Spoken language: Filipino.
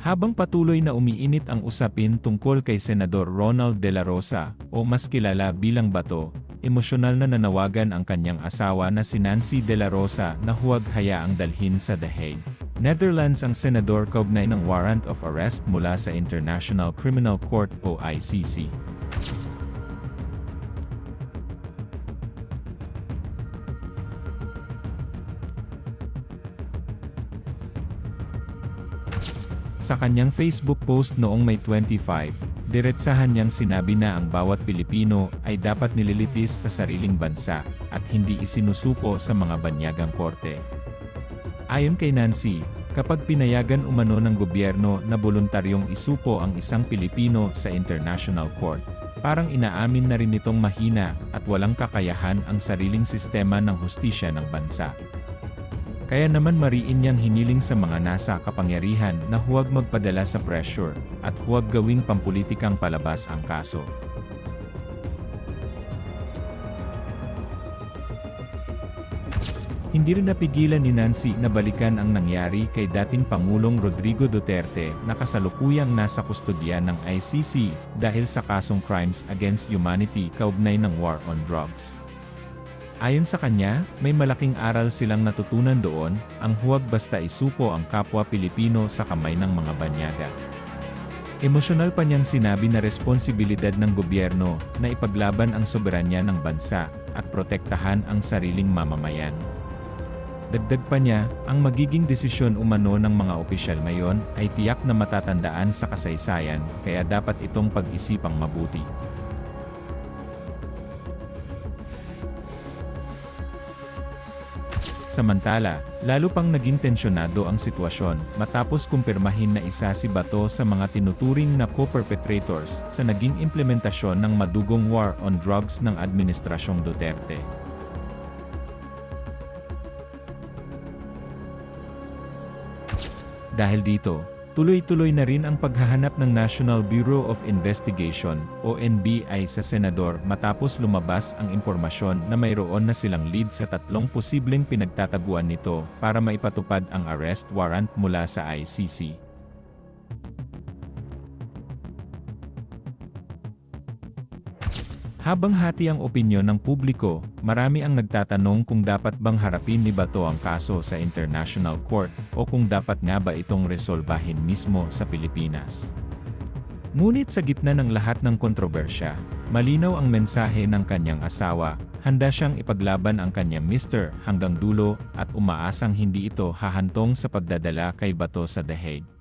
Habang patuloy na umiinit ang usapin tungkol kay Senador Ronald De La Rosa, o mas kilala bilang Bato, emosyonal na nanawagan ang kanyang asawa na si Nancy De La Rosa na huwag hayaang dalhin sa The Hague, Netherlands ang senador kaugnay ng warrant of arrest mula sa International Criminal Court o ICC. Sa kanyang Facebook post noong May 25, diretsahan niyang sinabi na ang bawat Pilipino ay dapat nililitis sa sariling bansa at hindi isinusuko sa mga banyagang korte. Ayon kay Nancy, kapag pinayagan umano ng gobyerno na voluntaryong isuko ang isang Pilipino sa International Court, parang inaamin na rin nitong mahina at walang kakayahan ang sariling sistema ng hustisya ng bansa. Kaya naman mariin niyang hiniling sa mga nasa kapangyarihan na huwag magpadala sa pressure at huwag gawing pampulitikang palabas ang kaso. Hindi rin napigilan ni Nancy na balikan ang nangyari kay dating Pangulong Rodrigo Duterte na kasalukuyang nasa kustodiya ng ICC dahil sa kasong Crimes Against Humanity kaugnay ng War on Drugs. Ayon sa kanya, may malaking aral silang natutunan doon, ang huwag basta isuko ang kapwa Pilipino sa kamay ng mga banyaga. Emosyonal pa niyang sinabi na responsibilidad ng gobyerno na ipaglaban ang soberanya ng bansa at protektahan ang sariling mamamayan. Dagdag pa niya, ang magiging desisyon umano ng mga opisyal ngayon ay tiyak na matatandaan sa kasaysayan, kaya dapat itong pag-isipang mabuti. Samantala, lalo pang naging tensyonado ang sitwasyon matapos kumpirmahin na isa si Bato sa mga tinuturing na co-perpetrators sa naging implementasyon ng madugong war on drugs ng Administrasyong Duterte. Dahil dito, tuloy-tuloy na rin ang paghahanap ng National Bureau of Investigation o NBI sa senador matapos lumabas ang impormasyon na mayroon na silang lead sa 3 posibleng pinagtataguan nito para maipatupad ang arrest warrant mula sa ICC. Habang hati ang opinyon ng publiko, marami ang nagtatanong kung dapat bang harapin ni Bato ang kaso sa International Court o kung dapat nga ba itong resolbahin mismo sa Pilipinas. Ngunit sa gitna ng lahat ng kontrobersya, malinaw ang mensahe ng kanyang asawa, handa siyang ipaglaban ang kanyang mister hanggang dulo at umaasang hindi ito hahantong sa pagdadala kay Bato sa The Hague.